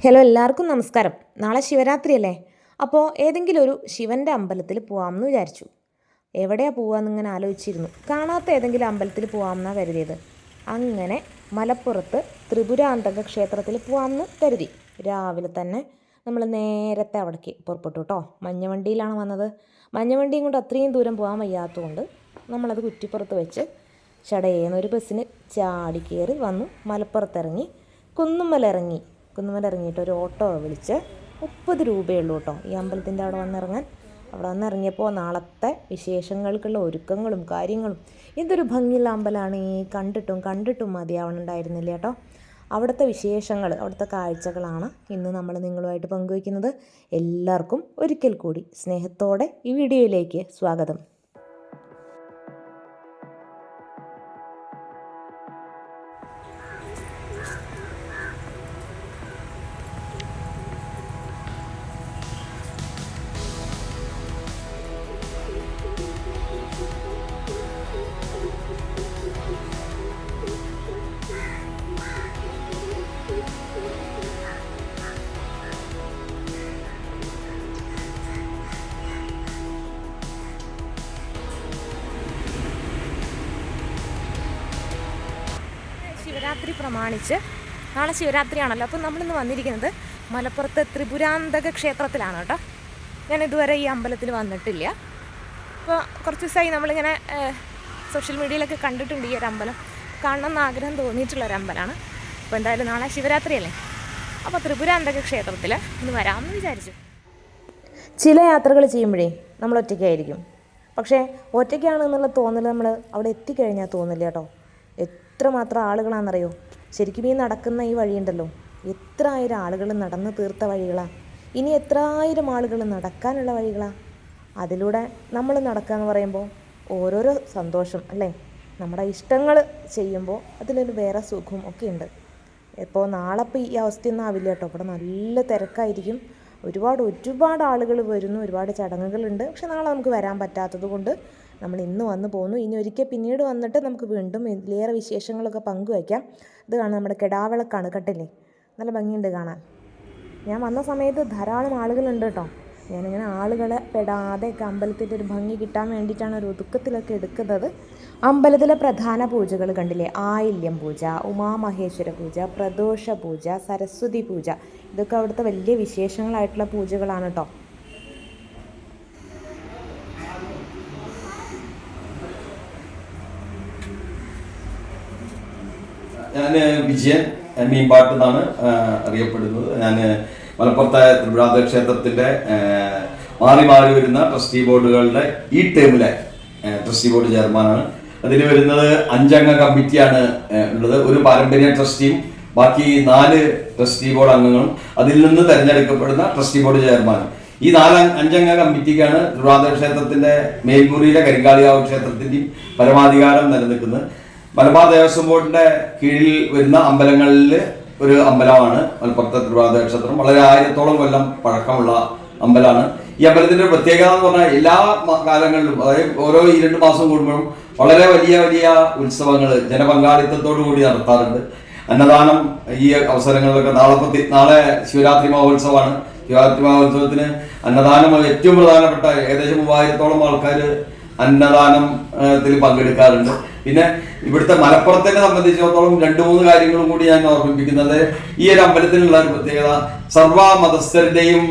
Hello, എല്ലാവർക്കും നമസ്കാരം. നാളെ ശിവരാത്രിയല്ലേ? അപ്പോൾ ഏതെങ്കിലും ഒരു ശിവൻ്റെ അമ്പലത്തിൽ പോകാമെന്ന് വിചാരിച്ചു. എവിടെയാണ് പോകാമെന്ന് ഇങ്ങനെ ആലോചിച്ചിരുന്നു. കാണാത്ത ഏതെങ്കിലും അമ്പലത്തിൽ പോകാമെന്നാണ് കരുതിയത്. അങ്ങനെ മലപ്പുറത്ത് ത്രിപുരാന്തക ക്ഷേത്രത്തിൽ പോകാമെന്ന് കരുതി. രാവിലെ തന്നെ നമ്മൾ നേരത്തെ അവിടേക്ക് പുറപ്പെട്ടു കേട്ടോ. മഞ്ഞവണ്ടിയിലാണ് വന്നത്. മഞ്ഞവണ്ടിയും കൊണ്ട് അത്രയും ദൂരം പോകാൻ വയ്യാത്തതുകൊണ്ട് നമ്മളത് കുറ്റിപ്പുറത്ത് വെച്ച് ചടയേന്നൊരു ബസ്സിന് ചാടി കയറി വന്നു. മലപ്പുറത്തിറങ്ങി കുന്നുമ്മൽ ഇറങ്ങിയിട്ട് ഒരു ഓട്ടോ വിളിച്ച് 30 രൂപയുള്ളൂ കേട്ടോ ഈ അമ്പലത്തിൻ്റെ അവിടെ വന്നിറങ്ങാൻ. അവിടെ വന്നിറങ്ങിയപ്പോൾ നാളത്തെ വിശേഷങ്ങൾക്കുള്ള ഒരുക്കങ്ങളും കാര്യങ്ങളും, എന്തൊരു ഭംഗിയുള്ള അമ്പലമാണ്. ഈ കണ്ടിട്ടും മതിയാവണുണ്ടായിരുന്നില്ല കേട്ടോ. അവിടുത്തെ വിശേഷങ്ങൾ, അവിടുത്തെ കാഴ്ചകളാണ് ഇന്ന് നമ്മൾ നിങ്ങളുമായിട്ട് പങ്കുവയ്ക്കുന്നത്. എല്ലാവർക്കും ഒരിക്കൽ കൂടി സ്നേഹത്തോടെ ഈ വീഡിയോയിലേക്ക് സ്വാഗതം. ശിവരാത്രി പ്രമാണിച്ച് നാളെ ശിവരാത്രിയാണല്ലോ. അപ്പം നമ്മളിന്ന് വന്നിരിക്കുന്നത് മലപ്പുറത്ത് ത്രിപുരാന്തക ക്ഷേത്രത്തിലാണ് കേട്ടോ. ഞാൻ ഇതുവരെ ഈ അമ്പലത്തിൽ വന്നിട്ടില്ല. അപ്പോൾ കുറച്ച് ദിവസമായി നമ്മളിങ്ങനെ സോഷ്യൽ മീഡിയയിലൊക്കെ കണ്ടിട്ടുണ്ട് ഈ ഒരു അമ്പലം. കാണണമെന്ന് ആഗ്രഹം തോന്നിയിട്ടുള്ളൊരമ്പലമാണ്. അപ്പോൾ എന്തായാലും നാളെ ശിവരാത്രിയല്ലേ, അപ്പോൾ ത്രിപുരാന്തക ക്ഷേത്രത്തിൽ ഇന്ന് വരാമെന്ന് വിചാരിച്ചു. ചില യാത്രകൾ ചെയ്യുമ്പോഴേ നമ്മൾ ഒറ്റയ്ക്കായിരിക്കും. പക്ഷേ ഒറ്റയ്ക്കാണെന്നുള്ള തോന്നൽ നമ്മൾ അവിടെ എത്തിക്കഴിഞ്ഞാൽ തോന്നില്ല കേട്ടോ. എത്രമാത്രം ആളുകളാണെന്നറിയോ? ശരിക്കും ഈ നടക്കുന്ന ഈ വഴിയുണ്ടല്ലോ, എത്ര ആയിരം ആളുകൾ നടന്ന് തീർത്ത വഴികളാണ്. ഇനി എത്ര ആയിരം ആളുകൾ നടക്കാനുള്ള വഴികളാണ്. അതിലൂടെ നമ്മൾ നടക്കുക എന്ന് പറയുമ്പോൾ ഓരോരോ സന്തോഷം അല്ലേ. നമ്മുടെ ഇഷ്ടങ്ങൾ ചെയ്യുമ്പോൾ അതിലൊരു വേറെ സുഖവും ഒക്കെ ഉണ്ട്. ഇപ്പോൾ നാളെ ഇപ്പോൾ ഈ അവസ്ഥയൊന്നും ആവില്ല കേട്ടോ. ഇവിടെ നല്ല തിരക്കായിരിക്കും. ഒരുപാട് ആളുകൾ വരുന്നു, ഒരുപാട് ചടങ്ങുകളുണ്ട്. പക്ഷെ നാളെ നമുക്ക് വരാൻ പറ്റാത്തത് കൊണ്ട് നമ്മൾ ഇന്ന് വന്നു പോകുന്നു. ഇനി ഒരിക്കൽ പിന്നീട് വന്നിട്ട് നമുക്ക് വീണ്ടും ഇതിലേറെ വിശേഷങ്ങളൊക്കെ പങ്കുവയ്ക്കാം. ഇത് കാണാൻ നമ്മുടെ കെടാവിളക്കാണ്, കണ്ടില്ലേ? നല്ല ഭംഗിയുണ്ട് കാണാൻ. ഞാൻ വന്ന സമയത്ത് ധാരാളം ആളുകളുണ്ട് കേട്ടോ. ഞാനിങ്ങനെ ആളുകളെ പെടാതെയൊക്കെ അമ്പലത്തിൻ്റെ ഒരു ഭംഗി കിട്ടാൻ വേണ്ടിയിട്ടാണ് ഒരു ഒതുക്കത്തിലൊക്കെ എടുക്കുന്നത്. അമ്പലത്തിലെ പ്രധാന പൂജകൾ കണ്ടില്ലേ? ആയില്യം പൂജ, ഉമാമഹേശ്വര പൂജ, പ്രദോഷ പൂജ, സരസ്വതി പൂജ, ഇതൊക്കെ അവിടുത്തെ വലിയ വിശേഷങ്ങളായിട്ടുള്ള പൂജകളാണ് കേട്ടോ. ഞാൻ വിജയൻ മീൻപാട്ട് എന്നാണ് അറിയപ്പെടുന്നത്. ഞാൻ മലപ്പുറത്തെ ത്രിപുരാന്തക ക്ഷേത്രത്തിൻ്റെ മാറി വരുന്ന ട്രസ്റ്റി ബോർഡുകളുടെ ഈ ടേമിലെ ട്രസ്റ്റി ബോർഡ് ചെയർമാനാണ്. അതിൽ വരുന്നത് 5 അംഗ കമ്മിറ്റിയാണ് ഉള്ളത്. ഒരു പാരമ്പര്യ ട്രസ്റ്റിയും ബാക്കി 4 ട്രസ്റ്റി ബോർഡ് അംഗങ്ങളും അതിൽ നിന്ന് തിരഞ്ഞെടുക്കപ്പെടുന്ന ട്രസ്റ്റി ബോർഡ് ചെയർമാനും. ഈ 5 അംഗ കമ്മിറ്റിക്കാണ് ത്രിപുരാന്തക ക്ഷേത്രത്തിൻ്റെ മേൽമുറിയിലെ കരിങ്കാളികാവ് ക്ഷേത്രത്തിൻ്റെയും പരമാധികാരം നിലനിൽക്കുന്നത്. മലബാർ ദേവസ്വം ബോർഡിന്റെ കീഴിൽ വരുന്ന അമ്പലങ്ങളിൽ ഒരു അമ്പലമാണ് മലപ്പുറത്തെ ത്രിപുരാന്തക ക്ഷേത്രം. വളരെ 1000-ഓളം കൊല്ലം പഴക്കമുള്ള അമ്പലമാണ്. ഈ അമ്പലത്തിന്റെ പ്രത്യേകത എന്ന് പറഞ്ഞാൽ എല്ലാ കാലങ്ങളിലും, അതായത് ഓരോ 2 മാസം കൂടുമ്പോഴും വളരെ വലിയ ഉത്സവങ്ങൾ ജനപങ്കാളിത്തത്തോടു കൂടി നടത്താറുണ്ട്. അന്നദാനം ഈ അവസരങ്ങളിലൊക്കെ നാളെ ശിവരാത്രി മഹോത്സവമാണ്. ശിവരാത്രി മഹോത്സവത്തിന് അന്നദാനം ഏറ്റവും പ്രധാനപ്പെട്ട ഏകദേശം 3000-ഓളം ആൾക്കാർ അന്നദാനത്തിൽ പങ്കെടുക്കാറുണ്ട്. പിന്നെ ഇവിടുത്തെ മലപ്പുറത്തിനെ സംബന്ധിച്ചിടത്തോളം 2-3 കാര്യങ്ങളും കൂടി ഞാൻ ഓർമ്മിപ്പിക്കുന്നത്, ഈ ഒരു അമ്പലത്തിനുള്ള ഒരു പ്രത്യേകത സർവ മതസ്ഥരുടെയും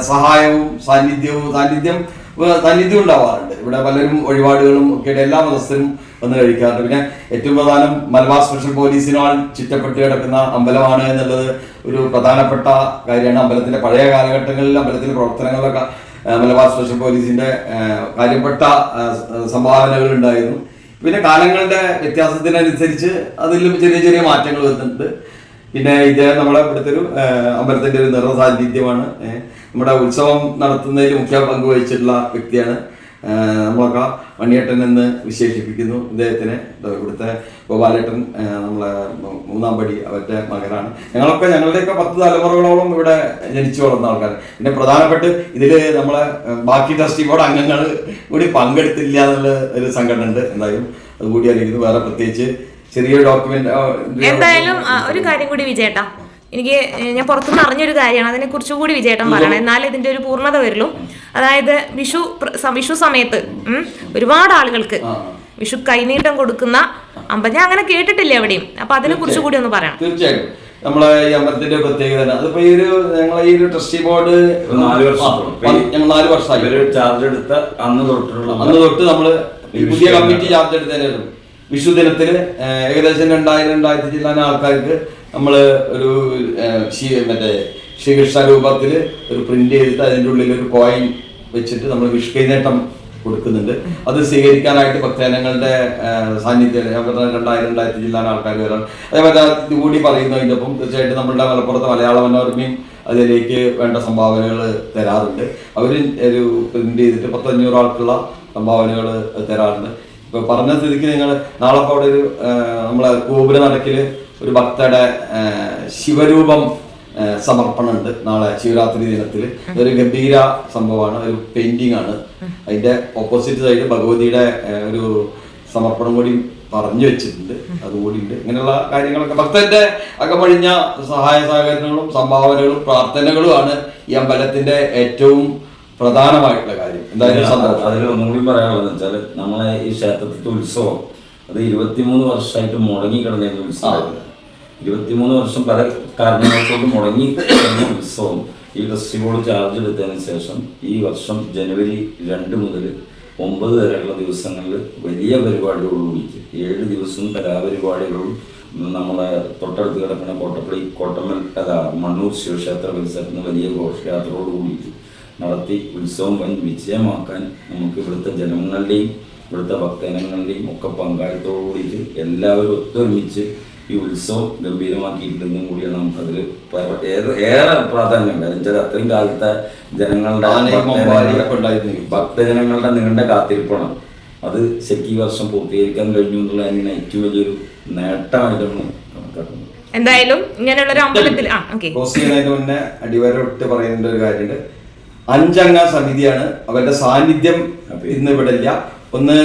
സഹായവും സാന്നിധ്യം ഉണ്ടാവാറുണ്ട്. ഇവിടെ പലരും വഴിപാടുകളും ഒക്കെ എല്ലാ മതസ്ഥരും വന്ന് കഴിക്കാറുണ്ട്. പിന്നെ ഏറ്റവും പ്രധാനം മലബാർ സ്പെഷ്യൽ പോലീസിനാൽ ചുറ്റപ്പെട്ട് കിടക്കുന്ന അമ്പലമാണ് എന്നുള്ളത് ഒരു പ്രധാനപ്പെട്ട കാര്യമാണ്. അമ്പലത്തിന്റെ പഴയ കാലഘട്ടങ്ങളിൽ അമ്പലത്തിലെ പ്രവർത്തനങ്ങളിലൊക്കെ മലബാർ സ്പെഷ്യൽ പോലീസിന്റെ കാര്യപ്പെട്ട സംഭാവനകൾ ഉണ്ടായിരുന്നു. പിന്നെ കാലങ്ങളുടെ വ്യത്യാസത്തിനനുസരിച്ച് അതിലും ചെറിയ മാറ്റങ്ങൾ വരുന്നുണ്ട്. പിന്നെ ഇദ്ദേഹം നമ്മളെ ഇവിടുത്തെ ഒരു അമ്പലത്തിന്റെ ഒരു നിറസാന്നിധ്യമാണ്. നമ്മുടെ ഉത്സവം നടത്തുന്നതിൽ മുഖ്യ പങ്ക് വഹിച്ചിട്ടുള്ള വ്യക്തിയാണ്. നമ്മളൊക്കെ മണിയേട്ടൻ എന്ന് വിശേഷിപ്പിക്കുന്നു ഇദ്ദേഹത്തിനെ. ഇവിടുത്തെ ഗോപാലേട്ടൻ നമ്മളെ 3-ാം പടി അവരുടെ മകനാണ്. ഞങ്ങളുടെയൊക്കെ 10 തലമുറകളോളം ഇവിടെ ജനിച്ചു വളർന്ന ആൾക്കാർ. പിന്നെ പ്രധാനപ്പെട്ട് ഇതില് നമ്മളെ ബാക്കി ട്രസ്റ്റി ബോർഡ് അംഗങ്ങൾ കൂടി പങ്കെടുത്തില്ല എന്നുള്ള ഒരു സംഘടന ഉണ്ട്. എന്തായാലും അതുകൂടി അറിയിക്കുന്നു. വേറെ പ്രത്യേകിച്ച് ചെറിയ ഡോക്യുമെന്റ്. എന്തായാലും ഒരു കാര്യം കൂടി വിജയേട്ടാ, എനിക്ക് ഞാൻ പുറത്തുനിന്ന് അറിഞ്ഞൊരു കാര്യമാണ്, അതിനെക്കുറിച്ച് കൂടി വിജയേട്ടൻ പറയണം, എന്നാലേ ഇതിൻ്റെ ഒരു പൂർണ്ണത വരുള്ളൂ. അതായത് വിഷു സമയത്ത് ഒരുപാട് ആളുകൾക്ക് വിഷു കൈനീട്ടം കൊടുക്കുന്ന ഞാൻ അങ്ങനെ കേട്ടിട്ടില്ല എവിടെയും. അപ്പൊ അതിനെ കുറിച്ച് കൂടി ഒന്ന് പറയണം. തീർച്ചയായിട്ടും നമ്മളെ ഈ അമ്പലത്തിന്റെ പ്രത്യേകത അതിപ്പോ ഞങ്ങളെ ഈ ഒരു ട്രസ്റ്റി ബോർഡ് 4 വർഷമായി ചാർജ് എടുത്ത അന്ന് തൊട്ട് നമ്മള് പുതിയ കമ്മിറ്റി ചാർജ് എടുത്തതിന് വിഷു ദിനത്തിന് ഏകദേശം 2000-2000 ചില്ലാന ആൾക്കാർക്ക് നമ്മള് ഒരു മറ്റേ ശ്രീകൃഷ്ണ രൂപത്തില് ഒരു പ്രിന്റ് ചെയ്തിട്ട് അതിൻ്റെ ഉള്ളിൽ ഒരു കോയിൻ വെച്ചിട്ട് നമ്മൾ വിഷു കൈനീട്ടം കൊടുക്കുന്നുണ്ട്. അത് സ്വീകരിക്കാനായിട്ട് ഭക്തജനങ്ങളുടെ സാന്നിധ്യം 2000-2000 ജില്ലാന ആൾക്കാർ വരാൻ. അതേപോലെ ഇതുകൂടി പറയുന്നതിൻ്റെ ഒപ്പം തീർച്ചയായിട്ടും നമ്മളുടെ മലപ്പുറത്തെ മലയാള മനോരമയും അതിലേക്ക് വേണ്ട സംഭാവനകൾ തരാറുണ്ട്. അവർ ഒരു പ്രിന്റ് ചെയ്തിട്ട് 100-500 ആൾക്കുള്ള സംഭാവനകൾ തരാറുണ്ട്. ഇപ്പൊ പറഞ്ഞ സ്ഥിതിക്ക് നിങ്ങൾ നാളെ ഇപ്പോൾ അവിടെ ഒരു നമ്മളെ ഗോപുര നടക്കിൽ ഒരു ഭക്തയുടെ ശിവരൂപം സമർപ്പണമുണ്ട് നാളെ ശിവരാത്രി ദിനത്തിൽ. ഇതൊരു ഗംഭീര സംഭവമാണ്, ഒരു പെയിന്റിംഗ് ആണ്. അതിന്റെ ഓപ്പോസിറ്റ് സൈഡ് ഭഗവതിയുടെ ഒരു സമർപ്പണം കൂടി പറഞ്ഞു വെച്ചിട്ടുണ്ട്, അതുകൂടി ഉണ്ട്. ഇങ്ങനെയുള്ള കാര്യങ്ങളൊക്കെ ഭക്തന്റെ അകമഴിഞ്ഞ സഹായ സഹകരണങ്ങളും സംഭാവനകളും പ്രാർത്ഥനകളുമാണ് ഈ അമ്പലത്തിന്റെ ഏറ്റവും പ്രധാനമായിട്ടുള്ള കാര്യം. എന്തായാലും അതിൽ ഒന്നുകൂടി പറയാനുള്ളത് വെച്ചാൽ നമ്മളെ ഈ ക്ഷേത്രത്തിലെ ഉത്സവം അത് 23 വർഷമായിട്ട് മുടങ്ങി കിടന്നിരുന്ന ഉത്സവമായിരുന്നു. 23 വർഷം പല കാരണങ്ങൾക്കൊണ്ട് മുടങ്ങി കിടന്ന ഉത്സവം ഈ ട്രസ്റ്റി ബോർഡ് ചാർജ് എടുത്തതിന് ശേഷം ഈ വർഷം ജനുവരി 2 മുതൽ 9 വരെയുള്ള ദിവസങ്ങളിൽ വലിയ പരിപാടികളോടുകൂടി 7 ദിവസവും കലാപരിപാടികളും നമ്മളെ തൊട്ടടുത്ത് കിടക്കുന്ന കോട്ടമ്മൽ മണ്ണൂർ ശിവക്ഷേത്ര പരിസരത്ത് വലിയ ഘോഷയാത്രയോട് കൂടിയിട്ട് നടത്തി ഉത്സവം വൻ വിജയമാക്കാൻ നമുക്ക് ഇവിടുത്തെ ജനങ്ങളുടെയും ഇവിടുത്തെ ഭക്തജനങ്ങളുടെയും ഒക്കെ പങ്കാളിത്തത്തോടു കൂടിയിട്ട് എല്ലാവരും ഒത്തൊരുമിച്ച് ഈ ഉത്സവം ഗംഭീരമാക്കിയിട്ടുണ്ടെന്നും കൂടിയാണ് നമുക്കതിൽ ഏറെ പ്രാധാന്യം. കാരണം വെച്ചാൽ അത്രയും കാലത്തെ ജനങ്ങളുടെ ഭക്തജനങ്ങളുടെ നീണ്ട കാത്തിരിപ്പാണ്. അത് ശരിക്കും ഈ വർഷം പൂർത്തീകരിക്കാൻ കഴിഞ്ഞു എന്നുള്ളതിന് ഏറ്റവും വലിയൊരു നേട്ടമായിട്ടാണ് കണക്കാക്കുന്നത്. എന്തായാലും ഇങ്ങനെയുള്ളൊരു അമ്പലത്തിൽ മുന്നേ അടിവരട്ട് പറയുന്ന ഒരു കാര്യമുണ്ട്. 5 അംഗ സമിതിയാണ്. അവരുടെ സാന്നിധ്യം ഇന്ന് ഇവിടെ ഇല്ല. ഒന്ന്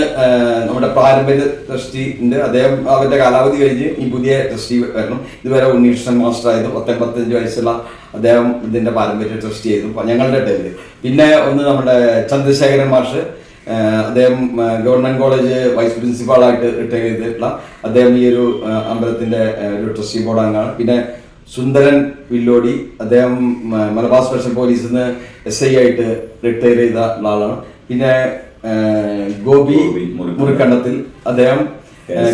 നമ്മുടെ പാരമ്പര്യ ട്രസ്റ്റി ഉണ്ട്, അദ്ദേഹം അവരുടെ കാലാവധി കഴിഞ്ഞ് ഈ പുതിയ ട്രസ്റ്റി വരണം. ഇതുവരെ ഉണ്ണീകൃഷ്ണൻ മാസ്റ്റർ ആയിരുന്നു, 55 വയസ്സുള്ള അദ്ദേഹം ഇതിന്റെ പാരമ്പര്യ ട്രസ്റ്റി ആയിരുന്നു ഞങ്ങളുടെ ടൈമില്. പിന്നെ ഒന്ന് നമ്മുടെ ചന്ദ്രശേഖരൻ മാഷ്, അദ്ദേഹം ഗവൺമെന്റ് കോളേജ് വൈസ് പ്രിൻസിപ്പാളായിട്ട് റിട്ടയർ ചെയ്തിട്ടുള്ള അദ്ദേഹം ഈ ഒരു അമ്പലത്തിന്റെ ഒരു ട്രസ്റ്റി ബോർഡ് അംഗമാണ്. പിന്നെ സുന്ദരൻ വില്ലോടി, അദ്ദേഹം മലബാർ സ്പെഷ്യൽ പോലീസിൽ നിന്ന് SI ആയിട്ട് റിട്ടയർ ചെയ്ത ആളാണ്. പിന്നെ ഗോപി മുറിക്കണ്ടത്തിൽ, അദ്ദേഹം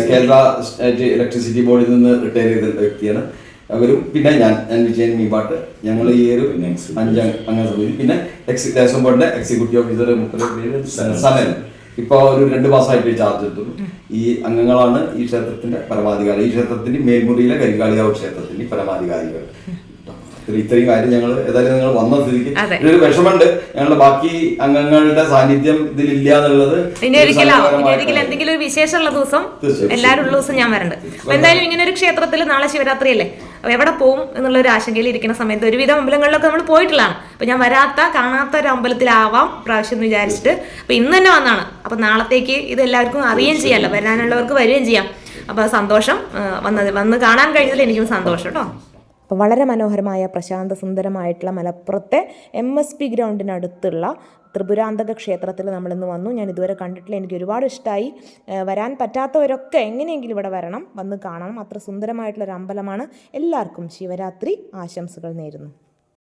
കേരള സ്റ്റേറ്റ് ഇലക്ട്രിസിറ്റി ബോർഡിൽ നിന്ന് റിട്ടയർ ചെയ്ത വ്യക്തിയാണ്. അവരും പിന്നെ ഞാൻ വിജയൻ മീബാട്ട്, ഞങ്ങൾ ഈ ഒരു 5 അംഗ സമിതി. പിന്നെ ദേവസ്വം ബോർഡിന്റെ എക്സിക്യൂട്ടീവ് ഓഫീസർ സനൽ ഇപ്പോൾ ഒരു 2 മാസമായിട്ട് ചാർജ് എടുത്തുള്ളൂ. ഈ അംഗങ്ങളാണ് ഈ ക്ഷേത്രത്തിന്റെ പരമാധികാരി, ഈ ക്ഷേത്രത്തിന്റെ മേൽമുറിയിലെ കരിങ്കാളികാവ് ക്ഷേത്രത്തിന്റെ പരമാധികാരികൾ. ഇത്രയും കാര്യം ഞങ്ങൾ ഏതായാലും നിങ്ങൾ വന്ന സ്ഥിതിക്ക് ഒരു വിഷമുണ്ട്, ഞങ്ങളുടെ ബാക്കി അംഗങ്ങളുടെ സാന്നിധ്യം ഇതിലില്ല എന്നുള്ളത്. എന്തെങ്കിലും ഒരു വിശേഷമുള്ള ദിവസം എല്ലാവരും ഉള്ള ദിവസം ഞാൻ വരണ്ട്. എന്തായാലും ഇങ്ങനെ ഒരു ക്ഷേത്രത്തിൽ നാളെ ശിവരാത്രി അല്ലേ, അപ്പൊ എവിടെ പോകും എന്നുള്ള ഒരു ആശങ്കയിൽ ഇരിക്കുന്ന സമയത്ത് ഒരുവിധം അമ്പലങ്ങളിലൊക്കെ നമ്മൾ പോയിട്ടുള്ളതാണ്. അപ്പൊ ഞാൻ കാണാത്ത ഒരു അമ്പലത്തിലാവാം പ്രാവശ്യം എന്ന് വിചാരിച്ചിട്ട് അപ്പൊ ഇന്ന് തന്നെ വന്നാണ്. അപ്പൊ നാളത്തേക്ക് ഇത് എല്ലാവർക്കും അറിയുകയും ചെയ്യാമല്ലോ, വരാനുള്ളവർക്ക് വരികയും ചെയ്യാം. അപ്പൊ സന്തോഷം, വന്ന് കാണാൻ കഴിഞ്ഞതിൽ എനിക്കും സന്തോഷം കേട്ടോ. അപ്പോൾ വളരെ മനോഹരമായ പ്രശാന്ത സുന്ദരമായിട്ടുള്ള മലപ്പുറത്തെ MSP ഗ്രൗണ്ടിനടുത്തുള്ള ത്രിപുരാന്തക ക്ഷേത്രത്തിൽ നമ്മളിന്ന് വന്നു. ഞാൻ ഇതുവരെ കണ്ടിട്ടില്ല, എനിക്ക് ഒരുപാട് ഇഷ്ടമായി. വരാൻ പറ്റാത്തവരൊക്കെ എങ്ങനെയെങ്കിലും ഇവിടെ വരണം, വന്ന് കാണണം. അത്ര സുന്ദരമായിട്ടുള്ളൊരു അമ്പലമാണ്. എല്ലാവർക്കും ശിവരാത്രി ആശംസകൾ നേരുന്നു.